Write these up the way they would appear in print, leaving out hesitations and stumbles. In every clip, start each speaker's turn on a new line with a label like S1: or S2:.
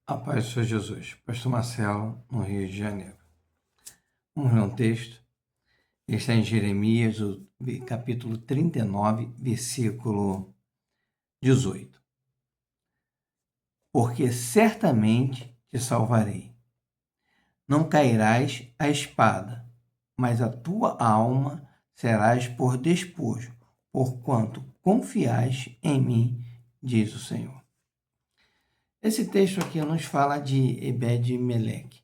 S1: A paz do Senhor Jesus. Pastor Marcelo, no Rio de Janeiro. Vamos ler um texto. Ele está em Jeremias, o capítulo 39, versículo 18. Porque certamente te salvarei. Não cairás à espada, mas a tua alma serás por despojo, porquanto confiais em mim, diz o Senhor. Esse texto aqui nos fala de Ebed-Meleque.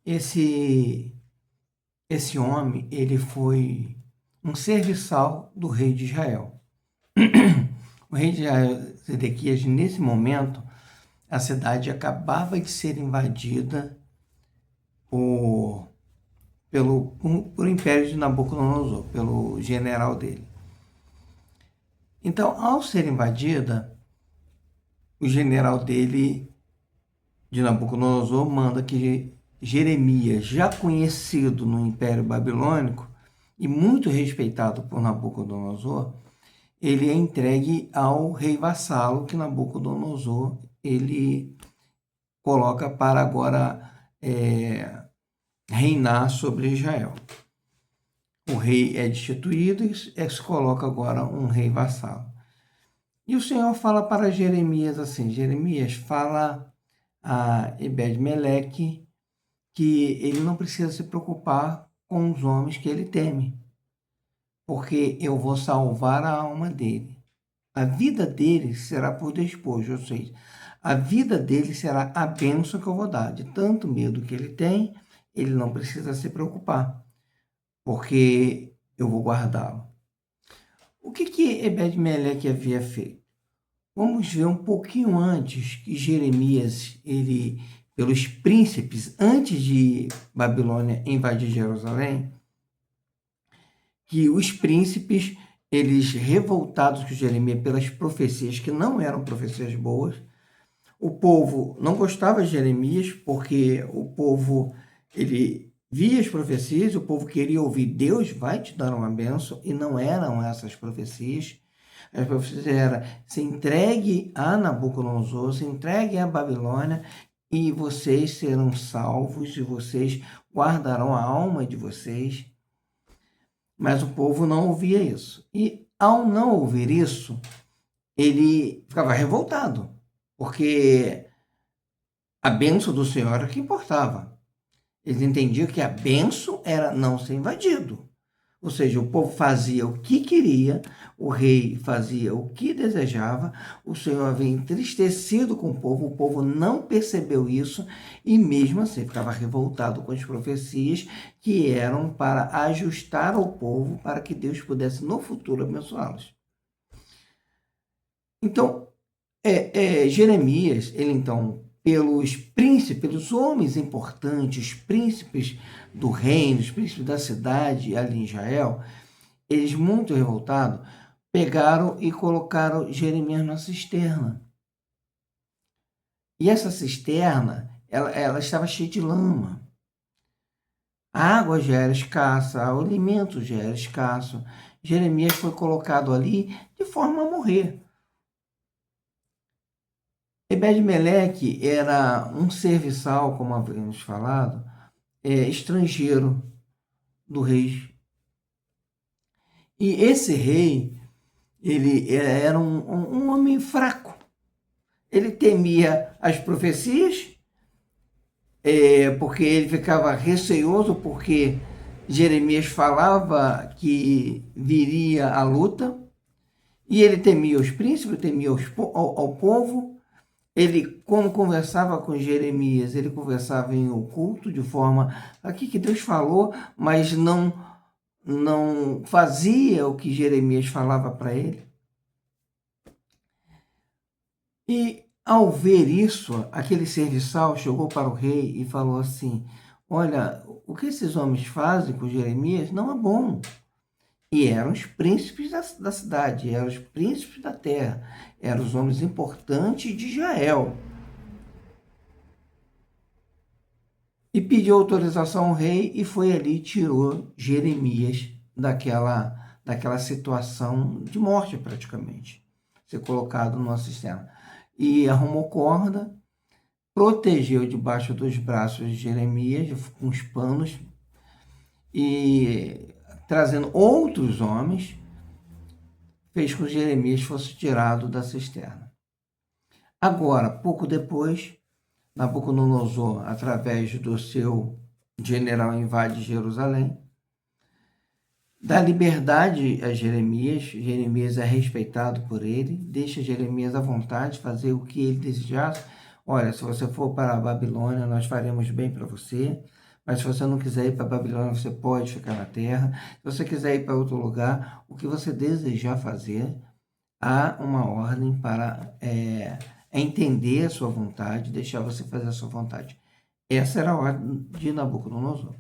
S1: Esse homem, ele foi um serviçal do rei de Israel. O rei de Israel, Zedequias, nesse momento, a cidade acabava de ser invadida por império de Nabucodonosor, pelo general dele. Então, ao ser invadida, o general dele, de Nabucodonosor, manda que Jeremias, já conhecido no Império Babilônico e muito respeitado por Nabucodonosor, ele é entregue ao rei vassalo que Nabucodonosor ele coloca para agora reinar sobre Israel. O rei é destituído e se coloca agora um rei vassalo. E o Senhor fala para Jeremias assim, Jeremias, fala a Ebed-Meleque que ele não precisa se preocupar com os homens que ele teme, porque eu vou salvar a alma dele. A vida dele será por despojo, ou seja, a vida dele será a bênção que eu vou dar. De tanto medo que ele tem, ele não precisa se preocupar, porque eu vou guardá-lo. O que Ebed-Meleque havia feito? Vamos ver um pouquinho antes que Jeremias, pelos príncipes, antes de Babilônia invadir Jerusalém, que os príncipes, eles revoltados com Jeremias pelas profecias, que não eram profecias boas, o povo não gostava de Jeremias, porque o povo, ele via as profecias, o povo queria ouvir, Deus vai te dar uma bênção, e não eram essas profecias. As profecias eram, se entregue a Nabucodonosor, se entregue à Babilônia, e vocês serão salvos, e vocês guardarão a alma de vocês. Mas o povo não ouvia isso. E ao não ouvir isso, ele ficava revoltado, porque a bênção do Senhor era o que importava. Eles entendiam que a bênção era não ser invadido. Ou seja, o povo fazia o que queria, o rei fazia o que desejava, o Senhor havia entristecido com o povo não percebeu isso e mesmo assim ficava revoltado com as profecias que eram para ajustar ao povo para que Deus pudesse no futuro abençoá-los. Então, Jeremias, ele então, pelos príncipes, pelos homens importantes, príncipes do reino, os príncipes da cidade ali em Israel, eles muito revoltados, pegaram e colocaram Jeremias na cisterna. E essa cisterna, ela estava cheia de lama. A água já era escassa, o alimento já era escasso. Jeremias foi colocado ali de forma a morrer. Ebed-Meleque era um serviçal, como havíamos falado, estrangeiro do rei. E esse rei, ele era um homem fraco. Ele temia as profecias, porque ele ficava receoso, porque Jeremias falava que viria a luta, e ele temia os príncipes, temia ao povo. Ele, quando conversava com Jeremias, ele conversava em oculto, de forma aqui que Deus falou, mas não fazia o que Jeremias falava para ele. E ao ver isso, aquele serviçal chegou para o rei e falou assim, olha, o que esses homens fazem com Jeremias não é bom. E eram os príncipes da cidade, eram os príncipes da terra, eram os homens importantes de Israel. E pediu autorização ao rei e foi ali e tirou Jeremias daquela situação de morte praticamente, ser colocado numa cisterna. E arrumou corda, protegeu debaixo dos braços de Jeremias com os panos e trazendo outros homens, fez com que Jeremias fosse tirado da cisterna. Agora, pouco depois, Nabucodonosor, através do seu general, invade Jerusalém, dá liberdade a Jeremias. Jeremias é respeitado por ele, deixa Jeremias à vontade, fazer o que ele desejasse. Olha, se você for para a Babilônia, nós faremos bem para você, mas se você não quiser ir para a Babilônia, você pode ficar na terra. Se você quiser ir para outro lugar, o que você desejar fazer, há uma ordem para entender a sua vontade, deixar você fazer a sua vontade. Essa era a ordem de Nabucodonosor.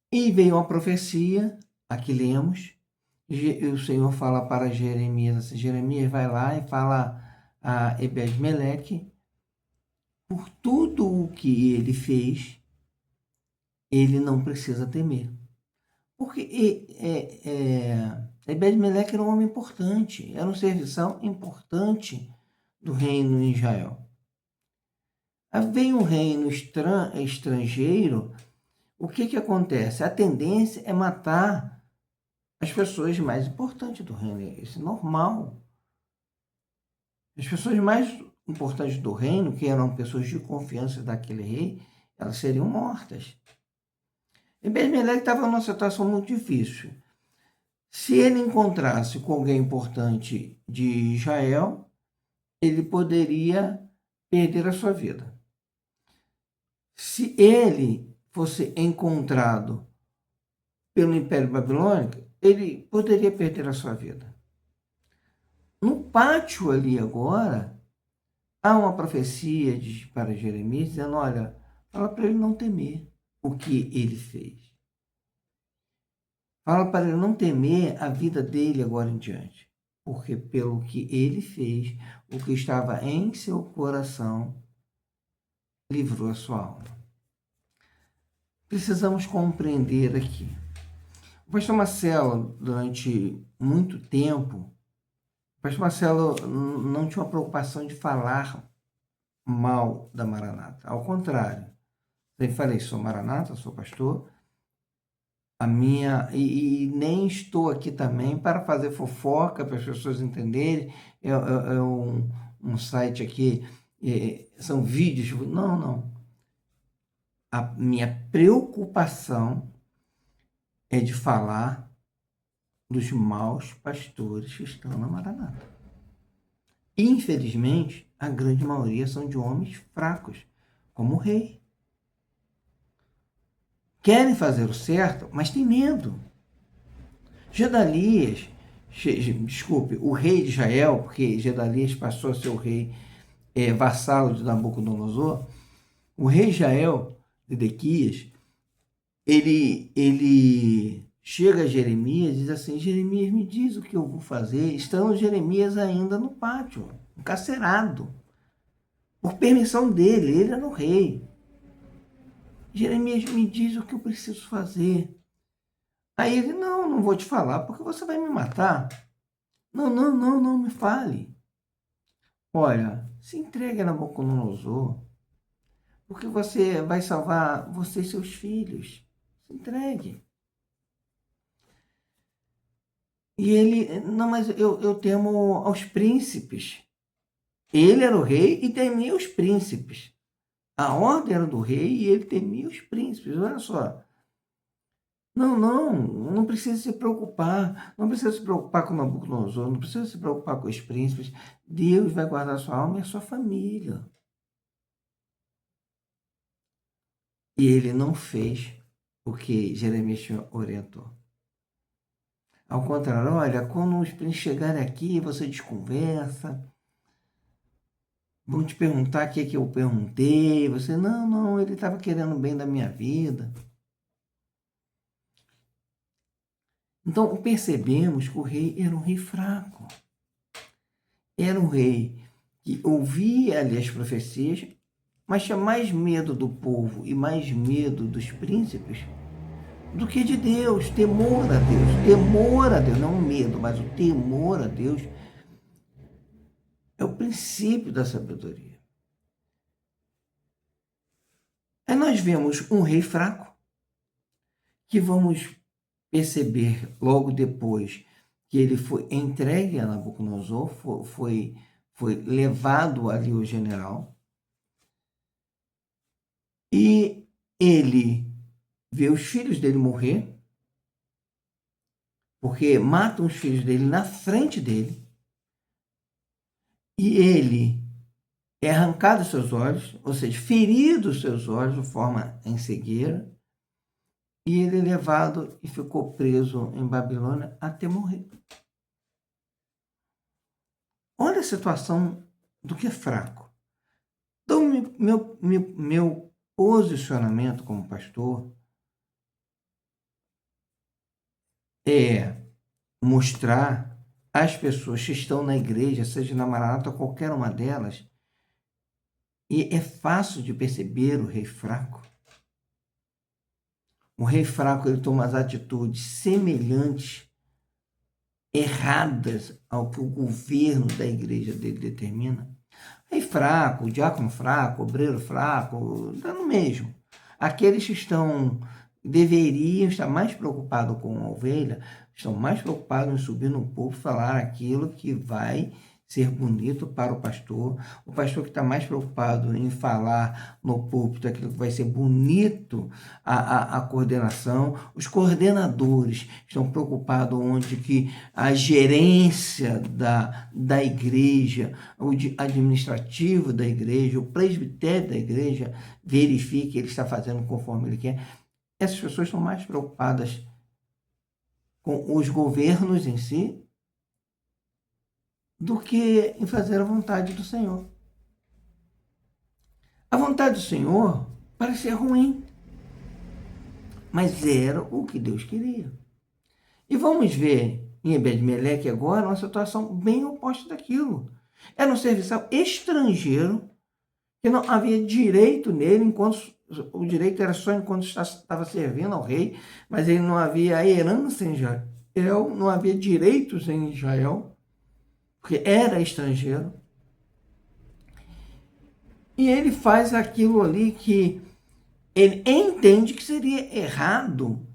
S1: E veio uma profecia, aqui lemos, e o Senhor fala para Jeremias assim, Jeremias vai lá e fala a Ebed-Meleque, por tudo o que ele fez, ele não precisa temer. Porque Ebed-Meleque era um homem importante, era um serviçal importante do reino em Israel. Vem um reino estrangeiro, o que acontece? A tendência é matar as pessoas mais importantes do reino, isso é normal. As pessoas mais importantes do reino, que eram pessoas de confiança daquele rei, elas seriam mortas. Ebed-Meleque estava numa situação muito difícil. Se ele encontrasse com alguém importante de Israel, ele poderia perder a sua vida. Se ele fosse encontrado pelo Império Babilônico, ele poderia perder a sua vida. No pátio ali agora, há uma profecia para Jeremias dizendo, olha, fala para ele não temer o que ele fez. Fala para ele não temer a vida dele agora em diante, porque pelo que ele fez, o que estava em seu coração livrou a sua alma. Precisamos compreender aqui. O pastor Marcelo, durante muito tempo, o pastor Marcelo não tinha uma preocupação de falar mal da Maranata. Ao contrário, eu falei, sou Maranata, sou pastor, e nem estou aqui também para fazer fofoca, para as pessoas entenderem, um site aqui, são vídeos, não. A minha preocupação é de falar dos maus pastores que estão na Maranata. Infelizmente, a grande maioria são de homens fracos, como o rei. Querem fazer o certo, mas têm medo. O rei de Israel, porque Gedalias passou a ser o rei vassalo de Nabucodonosor, o rei de Israel, Zedequias, ele chega a Jeremias e diz assim, Jeremias, me diz o que eu vou fazer. Estão Jeremias ainda no pátio, encarcerado, por permissão dele, ele era o rei. Jeremias, me diz o que eu preciso fazer. Aí ele, não vou te falar, porque você vai me matar. Não me fale. Olha, se entregue a Nabucodonosor, porque você vai salvar você e seus filhos. Se entregue. E ele, não, mas eu temo aos príncipes. Ele era o rei e temia os príncipes. A ordem era do rei e ele temia os príncipes. Olha só. Não precisa se preocupar. Não precisa se preocupar com Nabucodonosor, não precisa se preocupar com os príncipes. Deus vai guardar a sua alma e a sua família. E ele não fez o que Jeremias orientou. Ao contrário, olha, quando os príncipes chegarem aqui, você desconversa, vão te perguntar o que eu perguntei, você, não, ele estava querendo o bem da minha vida. Então, percebemos que o rei era um rei fraco. Era um rei que ouvia ali as profecias, mas tinha mais medo do povo e mais medo dos príncipes do que de Deus, temor a Deus, não medo, mas o temor a Deus princípio da sabedoria. Aí nós vemos um rei fraco, que vamos perceber logo depois que ele foi entregue a Nabucodonosor, foi levado ali o general, e ele vê os filhos dele morrer, porque matam os filhos dele na frente dele, e ele é arrancado os seus olhos, ou seja, ferido os seus olhos de forma em cegueira, e ele é levado e ficou preso em Babilônia até morrer. Olha a situação do que é fraco. Então, meu posicionamento como pastor é mostrar às pessoas que estão na igreja, seja na Maranata, qualquer uma delas, e é fácil de perceber o rei fraco. O rei fraco, ele toma as atitudes semelhantes, erradas ao que o governo da igreja dele determina. Rei fraco, o diácono fraco, o obreiro fraco, dá no mesmo. Aqueles que deveriam estar mais preocupados com a ovelha, estão mais preocupados em subir no púlpito e falar aquilo que vai ser bonito para o pastor que está mais preocupado em falar no púlpito aquilo que vai ser bonito a coordenação, os coordenadores estão preocupados onde que a gerência da igreja, o administrativo da igreja, o presbitério da igreja verifique que ele está fazendo conforme ele quer. Essas pessoas estão mais preocupadas com os governos em si do que em fazer a vontade do Senhor. A vontade do Senhor parecia ruim, mas era o que Deus queria. E vamos ver em Ebed-Meleque agora uma situação bem oposta daquilo. Era um serviçal estrangeiro que não havia direito nele, enquanto o direito era só enquanto estava servindo ao rei, mas ele não havia herança em Israel, não havia direitos em Israel, porque era estrangeiro. E ele faz aquilo ali que ele entende que seria errado.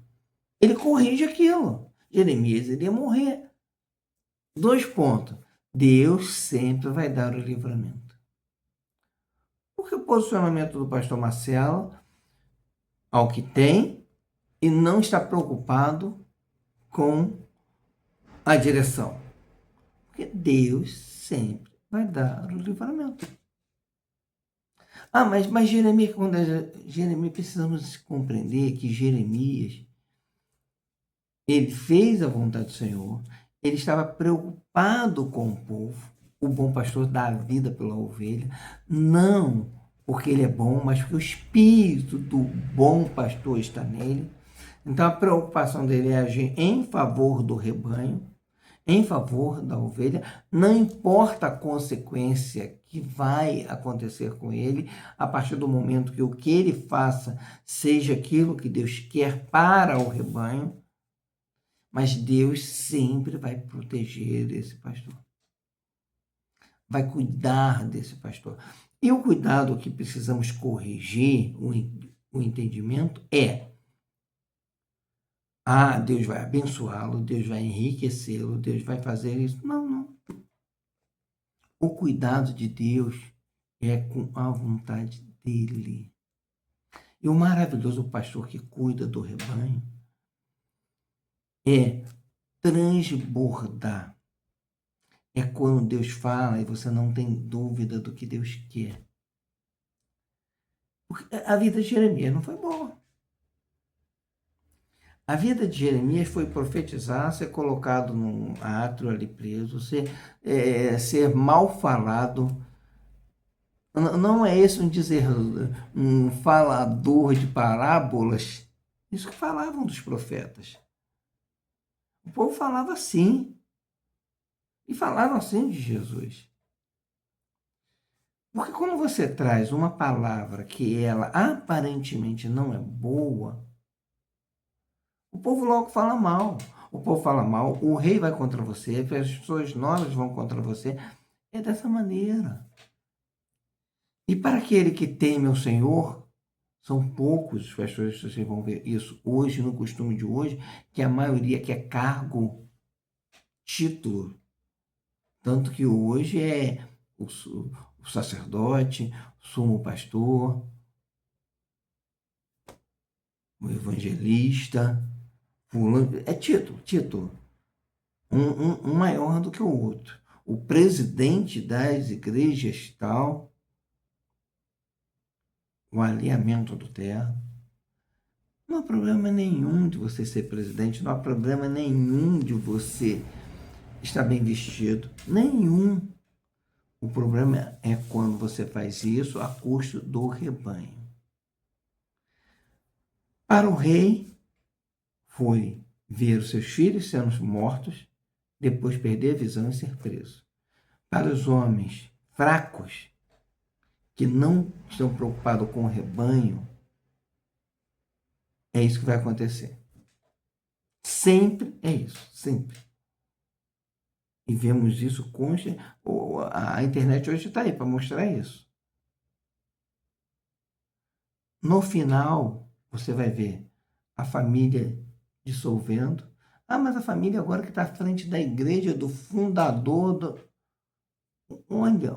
S1: Ele corrige aquilo. Jeremias iria morrer. 2 pontos. Deus sempre vai dar o livramento. Porque o posicionamento do pastor Marcelo, ao que tem, e não está preocupado com a direção. Porque Deus sempre vai dar o livramento. Mas Jeremias, Jeremias, precisamos compreender que Jeremias, ele fez a vontade do Senhor, ele estava preocupado com o povo, o bom pastor dá a vida pela ovelha, não porque ele é bom, mas porque o espírito do bom pastor está nele. Então a preocupação dele é agir em favor do rebanho, em favor da ovelha, não importa a consequência que vai acontecer com ele, a partir do momento que o que ele faça seja aquilo que Deus quer para o rebanho, mas Deus sempre vai proteger esse pastor, vai cuidar desse pastor. E o cuidado que precisamos corrigir, o entendimento é: Deus vai abençoá-lo, Deus vai enriquecê-lo, Deus vai fazer isso. Não. O cuidado de Deus é com a vontade dele. E o maravilhoso pastor que cuida do rebanho é transbordar. É quando Deus fala e você não tem dúvida do que Deus quer. Porque a vida de Jeremias não foi boa. A vida de Jeremias foi profetizar, ser colocado num átrio ali preso, ser mal falado. Não é esse um falador de parábolas. Isso que falavam dos profetas. O povo falava assim. E falavam assim de Jesus. Porque quando você traz uma palavra que ela aparentemente não é boa, o povo logo fala mal. O povo fala mal, o rei vai contra você, as pessoas novas vão contra você. É dessa maneira. E para aquele que teme ao Senhor, são poucos os pastores que vocês vão ver isso hoje, no costume de hoje, que a maioria quer cargo, título. Tanto que hoje é o sacerdote, o sumo pastor, o evangelista, fulano, é título, título. Um maior do que o outro. O presidente das igrejas tal, o alinhamento do terra. Não há problema nenhum de você ser presidente, não há problema nenhum de você estar bem vestido, nenhum. O problema é quando você faz isso a custo do rebanho. Para o rei, foi ver os seus filhos sendo mortos, depois perder a visão e ser preso. Para os homens fracos, que não estão preocupados com o rebanho, é isso que vai acontecer. Sempre é isso, sempre. E vemos isso constante. A internet hoje está aí para mostrar isso. No final, você vai ver a família dissolvendo. Ah, mas a família agora que está à frente da igreja, do fundador. Olha,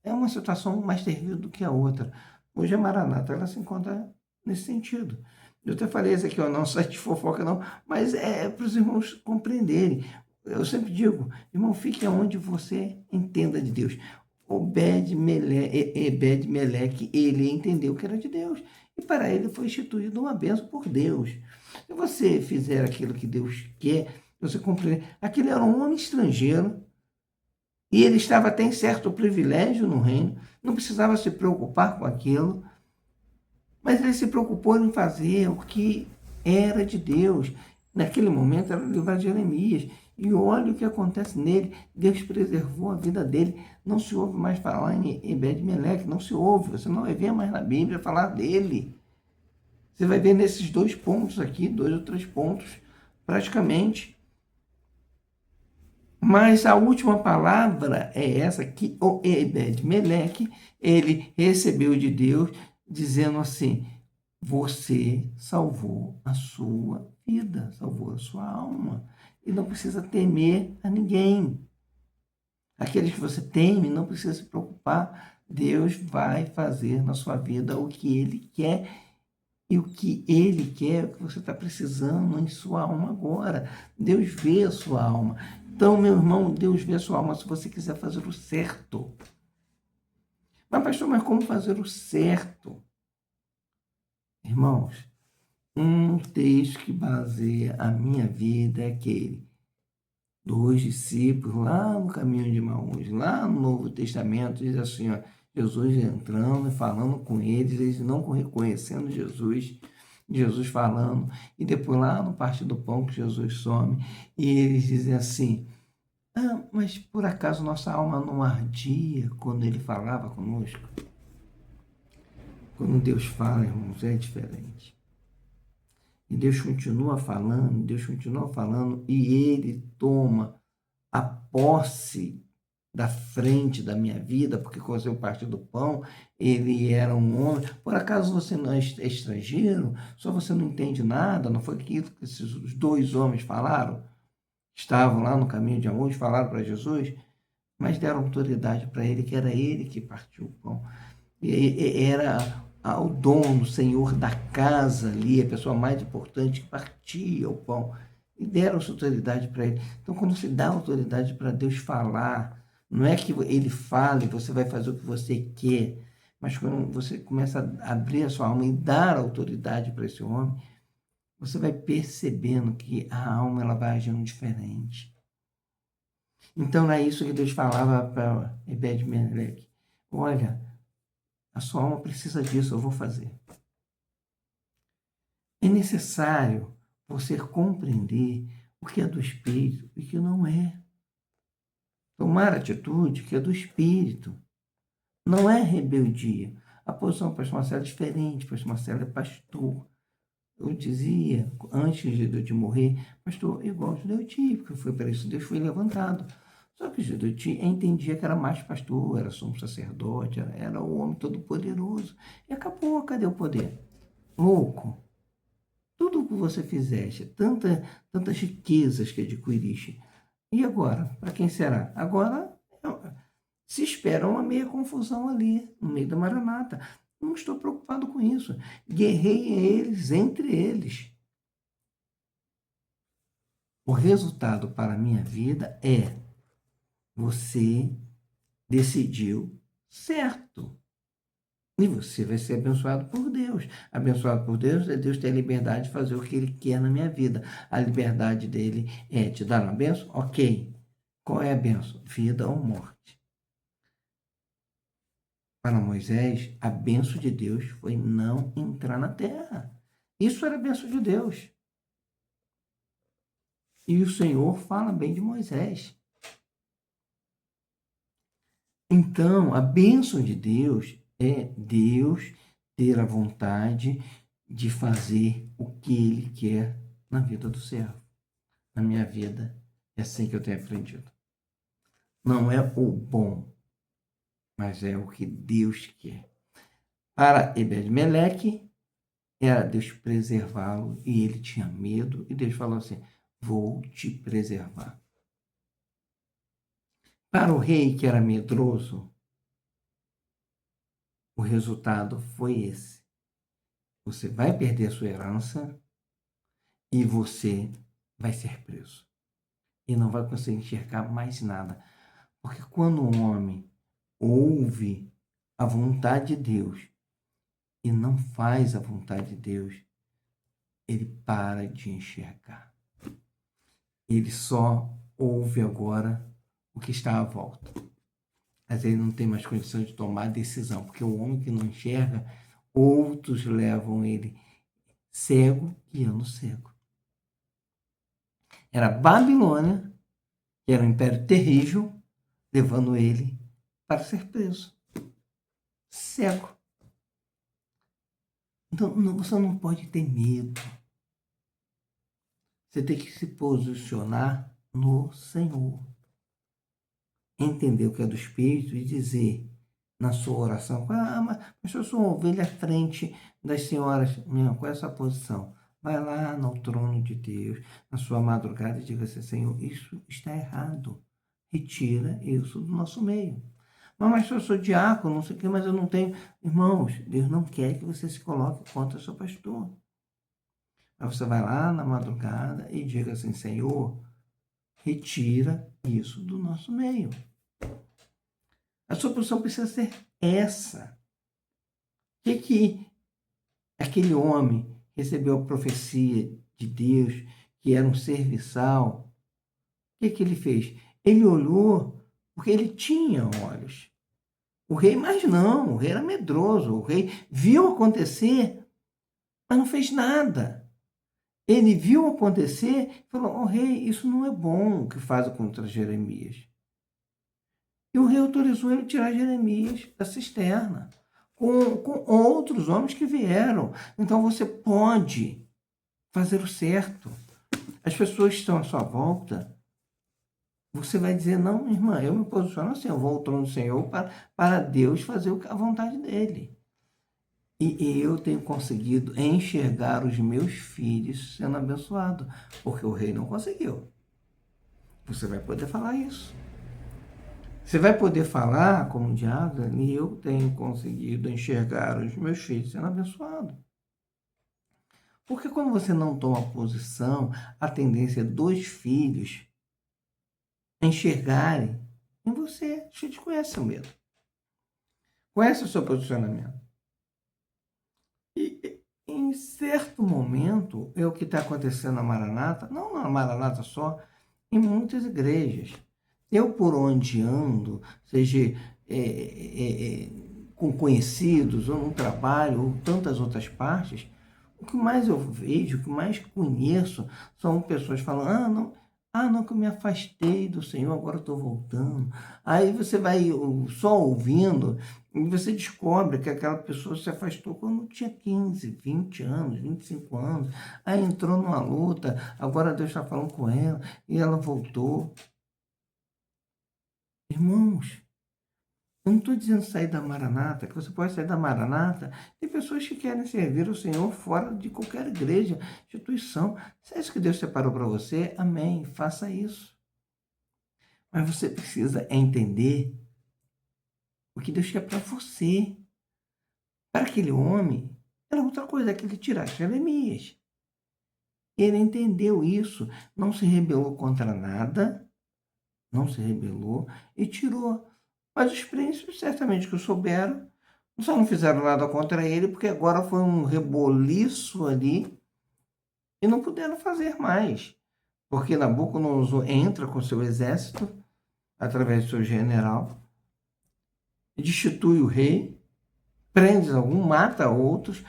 S1: é uma situação mais terrível do que a outra. Hoje a Maranata ela se encontra nesse sentido. Eu até falei isso aqui, ó, não site de fofoca não, mas é para os irmãos compreenderem. Eu sempre digo, irmão, fique onde você entenda de Deus. Ebed-Meleque, ele entendeu que era de Deus. E para ele foi instituído uma bênção por Deus. Se você fizer aquilo que Deus quer, você compreende. Aquele era um homem estrangeiro, e ele estava até em certo privilégio no reino, não precisava se preocupar com aquilo, mas ele se preocupou em fazer o que era de Deus. Naquele momento era o livro de Jeremias. E olha o que acontece nele. Deus preservou a vida dele. Não se ouve mais falar em Ebed-Meleque, não se ouve. Você não vai ver mais na Bíblia falar dele. Você vai ver nesses dois pontos aqui, 2 ou 3 pontos, praticamente. Mas a última palavra é essa, que o Ebed-Meleque, ele recebeu de Deus, dizendo assim, você salvou a sua vida, salvou a sua alma, e não precisa temer a ninguém. Aqueles que você teme, não precisa se preocupar, Deus vai fazer na sua vida o que Ele quer, e o que Ele quer, o que você está precisando em sua alma agora. Deus vê a sua alma. Então, meu irmão, Deus vê a sua alma se você quiser fazer o certo. Mas, pastor, mas como fazer o certo? Irmãos, um texto que baseia a minha vida é aquele dos discípulos lá no caminho de Emaús, lá no Novo Testamento, diz assim, ó, Jesus entrando e falando com eles não reconhecendo Jesus, Jesus falando, e depois lá no Parte do Pão que Jesus some, e eles dizem assim, ah, mas por acaso nossa alma não ardia quando ele falava conosco? Quando Deus fala, irmãos, é diferente. E Deus continua falando, e ele toma a posse da frente da minha vida, porque quando eu parti do pão, ele era um homem. Por acaso você não é estrangeiro? Só você não entende nada? Não foi aquilo que esses dois homens falaram? Estavam lá no caminho de Emaús, falaram para Jesus, mas deram autoridade para ele, que era ele que partiu o pão. E era o dono, o senhor da casa ali, a pessoa mais importante que partia o pão. E deram essa autoridade para ele. Então, quando se dá autoridade para Deus falar, não é que ele fale, você vai fazer o que você quer, mas quando você começa a abrir a sua alma e dar autoridade para esse homem, você vai percebendo que a alma ela vai agindo diferente. Então, não é isso que Deus falava para Ebed-Meleque. Olha, a sua alma precisa disso, eu vou fazer. É necessário você compreender o que é do Espírito e o que não é. Tomar atitude que é do Espírito. Não é rebeldia. A posição do pastor Marcelo é diferente. O pastor Marcelo é pastor. Eu dizia, antes de eu morrer, pastor, igual eu tive, porque foi para isso Deus foi levantado. Só que entendia que era mais pastor, era sumo sacerdote, era o homem todo-poderoso. E acabou, cadê o poder? Louco, tudo o que você fizeste, tantas riquezas que adquiriste. E agora? Para quem será? Agora se espera uma meia confusão ali, no meio da maranata. Não estou preocupado com isso. Guerrei eles, entre eles. O resultado para a minha vida é: você decidiu certo. E você vai ser abençoado por Deus. Abençoado por Deus é Deus ter a liberdade de fazer o que Ele quer na minha vida. A liberdade dele é te dar uma bênção? Ok. Qual é a bênção? Vida ou morte. Para Moisés, a bênção de Deus foi não entrar na terra. Isso era a bênção de Deus. E o Senhor fala bem de Moisés. Então, a bênção de Deus é Deus ter a vontade de fazer o que Ele quer na vida do servo. Na minha vida, é assim que eu tenho aprendido. Não é o bom, mas é o que Deus quer. Para Ebed-Meleque, era Deus preservá-lo e ele tinha medo, e Deus falou assim: vou te preservar. Para o rei que era medroso, o resultado foi esse: você vai perder a sua herança e você vai ser preso. E não vai conseguir enxergar mais nada. Porque quando um homem ouve a vontade de Deus e não faz a vontade de Deus, ele para de enxergar. Ele só ouve agora o que está à volta. Mas ele não tem mais condição de tomar decisão, porque o homem que não enxerga, outros levam ele cego, guiando cego. Era a Babilônia, que era um império terrível, levando ele para ser preso. Cego. Então, você não pode ter medo. Você tem que se posicionar no Senhor. Entender o que é do Espírito e dizer na sua oração: mas eu sou uma ovelha à frente das senhoras. Não, qual é essa posição? Vai lá no trono de Deus, na sua madrugada, e diga assim: Senhor, isso está errado. Retira isso do nosso meio. Mas eu sou diácono, não sei o quê, mas eu não tenho. Irmãos, Deus não quer que você se coloque contra o seu pastor. Aí você vai lá na madrugada e diga assim: Senhor, retira isso do nosso meio. A sua posição precisa ser essa. O que aquele homem recebeu a profecia de Deus, que era um serviçal? O que ele fez? Ele olhou porque ele tinha olhos. O rei, mas não, o rei era medroso. O rei viu acontecer, mas não fez nada. Ele viu acontecer e falou: oh, rei, isso não é bom o que faz contra Jeremias. E o rei autorizou ele tirar Jeremias da cisterna, com outros homens que vieram. Então você pode fazer o certo. As pessoas estão à sua volta. Você vai dizer: não, irmã, eu me posiciono assim, eu vou ao trono do Senhor para Deus fazer a vontade dele. E eu tenho conseguido enxergar os meus filhos sendo abençoados, porque o rei não conseguiu. Você vai poder falar isso. Você vai poder falar como diácono: e eu tenho conseguido enxergar os meus filhos sendo abençoados. Porque quando você não toma posição, a tendência dos filhos enxergarem em você. Você te conhece seu medo. Conhece o seu posicionamento. E em certo momento, é o que está acontecendo na Maranata, não na Maranata só, em muitas igrejas. Eu, por onde ando, seja com conhecidos, ou no trabalho, ou tantas outras partes, o que mais eu vejo, o que mais conheço, são pessoas falando: não, que eu me afastei do Senhor, agora estou voltando. Aí você vai só ouvindo e você descobre que aquela pessoa se afastou quando tinha 15, 20 anos, 25 anos. Aí entrou numa luta, agora Deus está falando com ela e ela voltou. Irmãos, eu não estou dizendo sair da Maranata, que você pode sair da Maranata. Tem pessoas que querem servir o Senhor fora de qualquer igreja, instituição. Se é isso que Deus separou para você, amém, faça isso. Mas você precisa entender o que Deus quer para você. Para aquele homem, era outra coisa, que ele tirasse Jeremias. Ele entendeu isso, não se rebelou contra nada, não se rebelou e tirou. Mas os príncipes, certamente que o souberam, só não fizeram nada contra ele, porque agora foi um reboliço ali e não puderam fazer mais. Porque Nabucodonosor entra com seu exército, através do seu general, destitui o rei, prende algum, mata outros,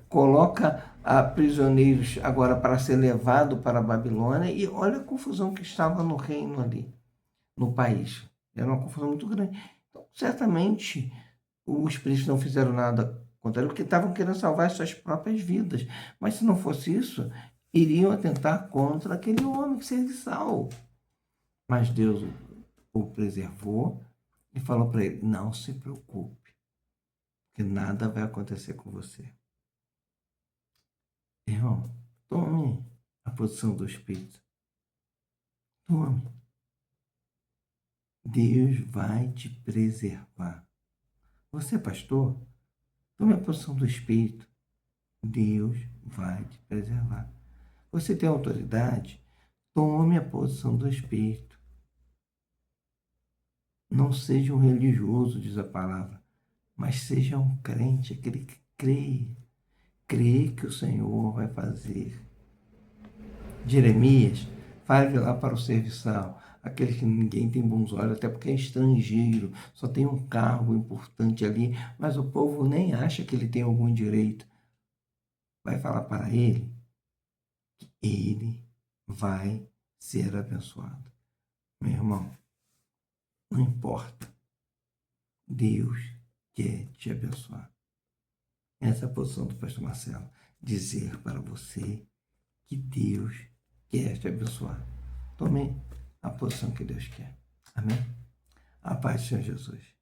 S1: coloca prisioneiros agora para ser levado para a Babilônia, e olha a confusão que estava no reino ali, no país. Era uma confusão muito grande. Então, certamente, os príncipes não fizeram nada contra ele, porque estavam querendo salvar as suas próprias vidas. Mas se não fosse isso, iriam atentar contra aquele homem que serviçal. Mas Deus o preservou e falou para ele: não se preocupe, que nada vai acontecer com você. Irmão, tome a posição do Espírito. Tome. Deus vai te preservar. Você, pastor, tome a posição do Espírito. Deus vai te preservar. Você tem autoridade? Tome a posição do Espírito. Não seja um religioso, diz a palavra, mas seja um crente, aquele que crê. Crê que o Senhor vai fazer. Jeremias, fale lá para o serviçal, aquele que ninguém tem bons olhos, até porque é estrangeiro, só tem um cargo importante ali, mas o povo nem acha que ele tem algum direito. Vai falar para ele que ele vai ser abençoado. Meu irmão, não importa. Deus quer te abençoar. Essa é a posição do pastor Marcelo. Dizer para você que Deus quer te abençoar. Tome a posição que Deus quer. Amém? A paz do Senhor Jesus.